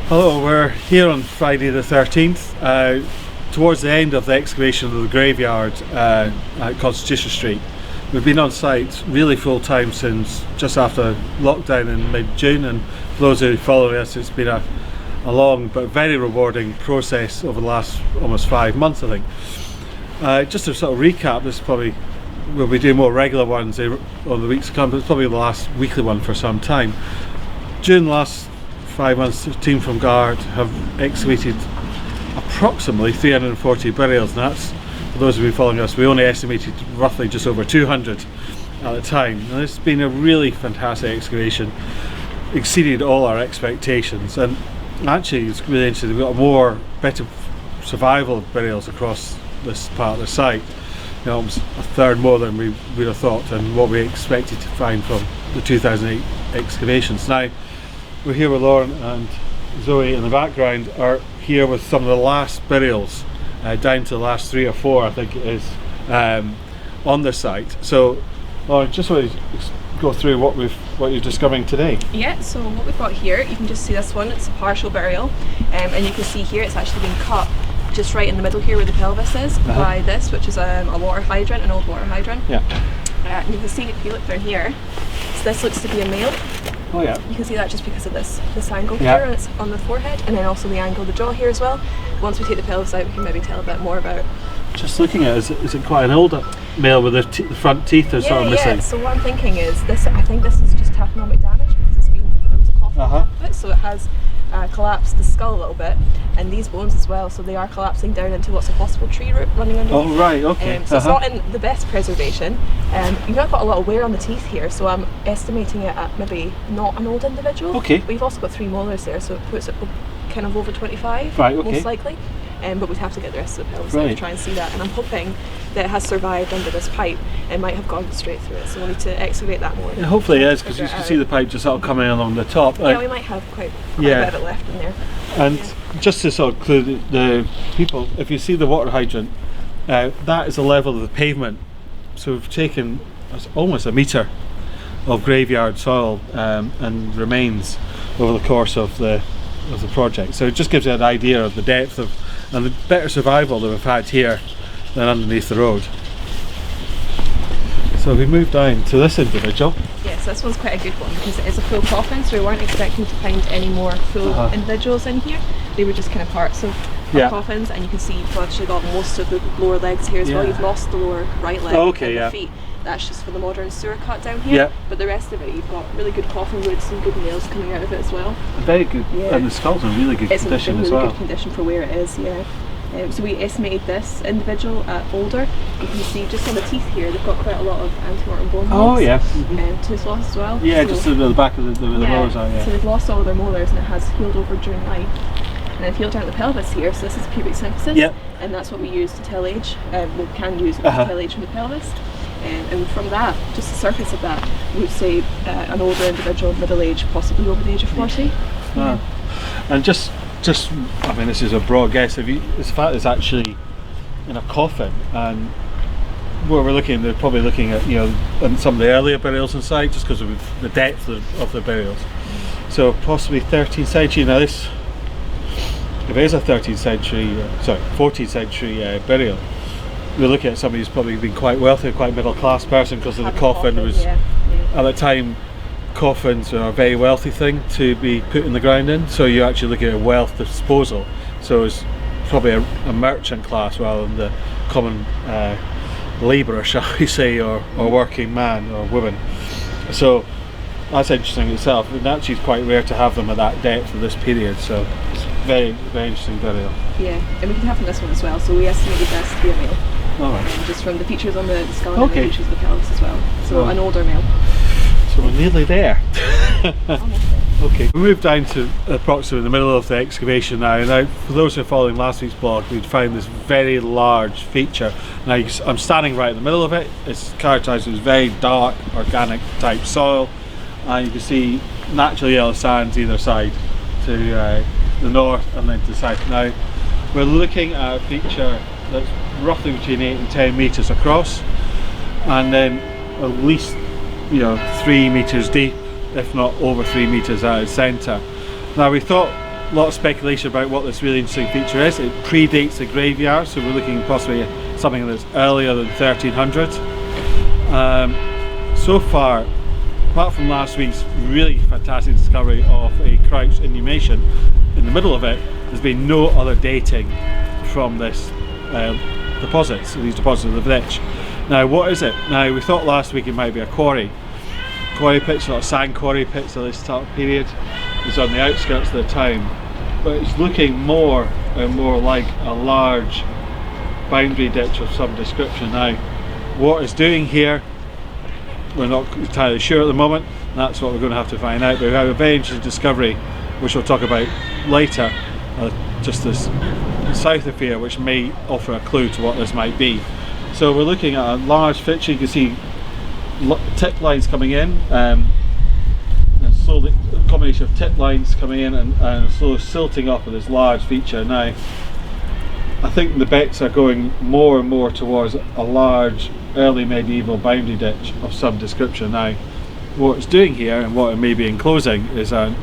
Hello, we're here on Friday the 13th, towards the end of the excavation of the graveyard at Constitution Street. We've been on site really full time since just after lockdown in mid-June, and for those who follow us, it's been a long but very rewarding process over the last almost 5 months, I think. Just to sort of recap, this probably we'll be doing more regular ones over the weeks to come, but it's probably the last weekly one for some time. During the last 5 months, the team from Guard have excavated approximately 340 burials, and that's, for those who have been following us, we only estimated roughly just over 200 at the time. And it's been a really fantastic excavation, exceeded all our expectations, and actually it's really interesting. We've got better survival of burials across this part of the site. You know, almost a third more than we would have thought and what we expected to find from the 2008 excavations. Now, we're here with Lauren, and Zoe in the background are here with some of the last burials, down to the last 3 or 4 I think it is, on the site. So Lauren, just want to go through what you're discovering today. Yeah, so what we've got here, you can just see this one, it's a partial burial, and you can see here it's actually been cut just right in the middle here where the pelvis is by this, which is a water hydrant, an old water hydrant. Yeah. And you can see if you look down here, so this looks to be a male. Oh yeah. You can see that just because of this angle here, and it's on the forehead, and then also the angle of the jaw here as well. Once we take the pelvis out, we can maybe tell a bit more about. Just looking at it, is it quite an older male with the front teeth are sort of missing? Yeah, so what I'm thinking is this. I think this is just taphonomic damage because there was a coffin put, so it has collapsed the skull a little bit, and these bones as well, so they are collapsing down into what's a possible tree root running underneath. Oh right, okay. So it's not in the best preservation. You've not got a lot of wear on the teeth here, so I'm estimating it at maybe not an old individual. Okay. But you've also got 3 molars there, so it puts it kind of over 25, right, okay. Most likely. But we'd have to get the rest of the pelvis to try and see that, and I'm hoping that it has survived under this pipe and might have gone straight through it, so we'll need to excavate that more. Yeah, hopefully it is, because you can see the pipe just sort of coming along the top. Yeah, we might have quite a bit of it left in there. And just to sort of clue the people, if you see the water hydrant, that is the level of the pavement. So we've taken almost a metre of graveyard soil and remains over the course of the project. So it just gives you an idea of the depth of and the better survival that we've had here than underneath the road. So we moved down to this individual. Yes, this one's quite a good one because it is a full coffin, so we weren't expecting to find any more full individuals in here. They were just kind of parts of coffins, and you can see you've actually got most of the lower legs here as well. You've lost the lower right leg and the feet. That's just for the modern sewer cut down here. But the rest of it, you've got really good coffin wood, some good nails coming out of it as well. Very good, and the skull's in really good condition as well. It's in really good condition for where it is, so we estimated this individual at older. You can see just on the teeth here, they've got quite a lot of antemortem bone loss. Tooth loss as well. Yeah, so just at the back of the molars are, So they've lost all of their molars, and it has healed over during life. And I've healed down the pelvis here, so this is pubic symphysis, and that's what we use to tell age. We can use it to tell age from the pelvis. And from that, just the surface of that, we would say an older individual, middle age, possibly over the age of 40. And just I mean, this is a broad guess. The fact it's actually in a coffin, and where we're looking, they're probably looking at and some of the earlier burials inside, just because of the depth of the burials. So possibly 13th century. Now this, if it is a 13th century, 14th century burial, we're looking at somebody who's probably been quite wealthy, quite middle class person, because of the coffin was at the time. Coffins are a very wealthy thing to be put in the ground in, so you're actually looking at wealth disposal. So it's probably a merchant class rather than the common labourer, shall we say, or working man or woman. So that's interesting itself, and actually it's quite rare to have them at that depth of this period, so it's very, very interesting burial. Yeah, and we can have from this one as well, so we estimated this to be a male. Just from the features on the skull and the features of the pelvis as well, so an older male. So we're nearly there. Okay, we moved down to approximately the middle of the excavation now. Now, for those who are following last week's blog, we'd found this very large feature. Now, I'm standing right in the middle of it. It's characterised as very dark, organic type soil, and you can see natural yellow sands either side, to the north and then to the south. Now, we're looking at a feature that's roughly between 8 and 10 metres across, and then at least 3 metres deep, if not over 3 metres at its centre. Now we thought a lot of speculation about what this really interesting feature is. It predates the graveyard, so we're looking possibly at something that's earlier than 1300. So far, apart from last week's really fantastic discovery of a crouched inhumation in the middle of it, there's been no other dating from this these deposits of the ditch. Now, what is it? Now, we thought last week it might be a quarry pits, a lot of sand quarry pits of this type of period. It's on the outskirts of the town, but it's looking more and more like a large boundary ditch of some description. Now, what it's doing here, we're not entirely sure at the moment. That's what we're going to have to find out. But we have a very interesting discovery, which we'll talk about later, just this south of here, which may offer a clue to what this might be. So we're looking at a large feature. You can see tip lines coming in, and slowly a combination of tip lines coming in and slowly silting up of this large feature. Now, I think the bets are going more and more towards a large early medieval boundary ditch of some description. Now, what it's doing here and what it may be enclosing is certainly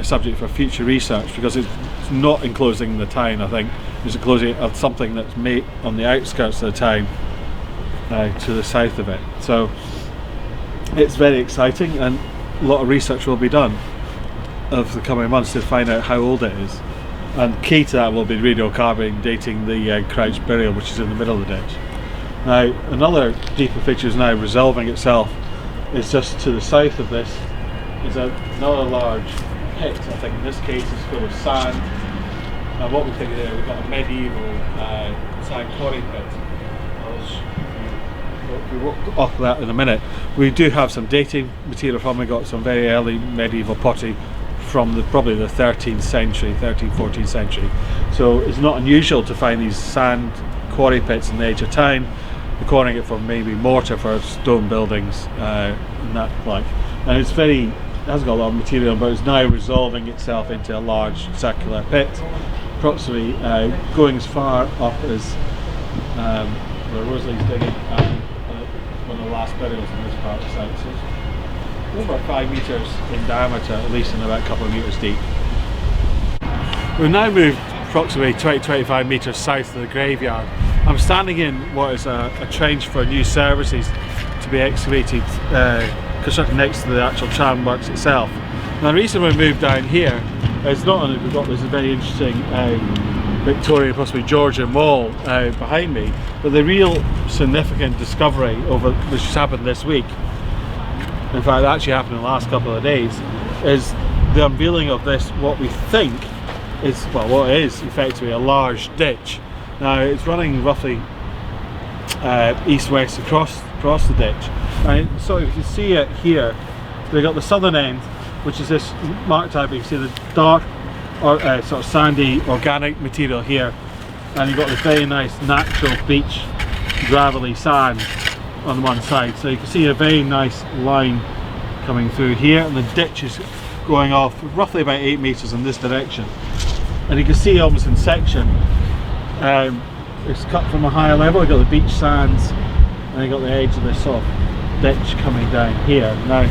a subject for future research, because it's not enclosing the town. I think it's enclosing something that's made on the outskirts of the town, to the south of it. So it's very exciting, and a lot of research will be done over the coming months to find out how old it is. And key to that will be radiocarbon dating the crouched burial, which is in the middle of the ditch. Now, another deeper feature is now resolving itself. It's just to the south of this is another large pit. I think in this case it's full of sand. And what we think there, we've got a medieval sand quarry pit. We'll walk off that in a minute. We do have some dating material from it. We got some very early medieval pottery from probably the 13th century, 13th, 14th century. So it's not unusual to find these sand quarry pits in the edge of town, recording it for maybe mortar for stone buildings and that like. And it hasn't got a lot of material, but it's now resolving itself into a large circular pit, approximately going as far up as where Rosalie's digging, one of the last burials in this part of the site. So it's over 5 metres in diameter, at least, and about a couple of metres deep. We've now moved approximately 20-25 metres south of the graveyard. I'm standing in what is a trench for new services to be excavated, constructed next to the actual tram works itself. Now, the reason we moved down here is not only we've got this very interesting Victorian, possibly Georgian wall behind me, but the real significant discovery which has happened this week, in fact it actually happened in the last couple of days, is the unveiling of this, what we think is, well, what is effectively a large ditch. Now, it's running roughly east-west across the ditch. Right, so you can see it here. We've got the southern end, which is this marked out, but you can see the dark or sort of sandy organic material here, and you've got this very nice natural beach gravelly sand on one side. So you can see a very nice line coming through here, and the ditch is going off roughly about 8 metres in this direction. And you can see almost in section, it's cut from a higher level. You've got the beach sands, and you've got the edge of this sort of ditch coming down here. Now,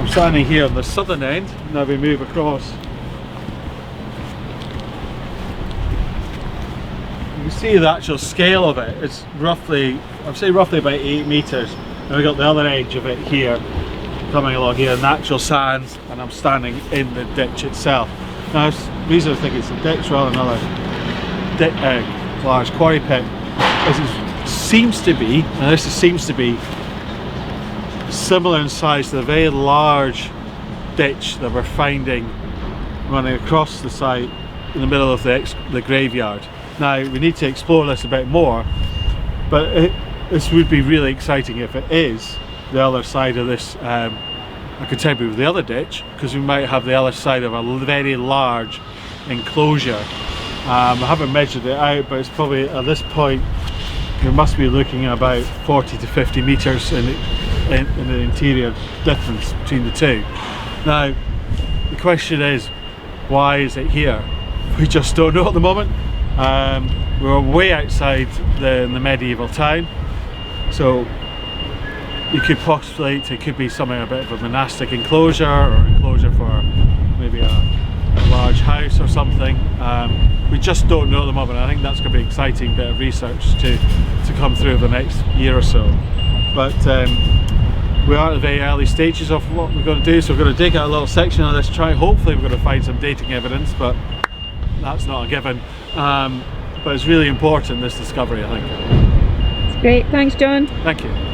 I'm standing here on the southern end. Now we move across. You can see the actual scale of it. It's roughly, I'd say roughly about 8 metres. And we've got the other edge of it here, coming along here, natural sands, and I'm standing in the ditch itself. Now, the reason I think it's a ditch rather than another large quarry pit is it seems to be, and this seems to be similar in size to the very large ditch that we're finding running across the site in the middle of the graveyard. Now, we need to explore this a bit more, but this would be really exciting if it is the other side of this, a contemporary with the other ditch, because we might have the other side of a very large enclosure. I haven't measured it out, but it's probably at this point we must be looking at about 40 to 50 metres in the interior difference between the two. Now, the question is, why is it here? We just don't know at the moment. We're way outside the medieval town, so you could postulate it could be something, a bit of a monastic enclosure, or enclosure for maybe a something. We just don't know at the moment. I think that's going to be an exciting bit of research to come through the next year or so. But we are at the very early stages of what we're going to do, so we're going to dig out a little section of this, hopefully we're going to find some dating evidence, but that's not a given. But it's really important, this discovery, I think. Great, thanks John. Thank you.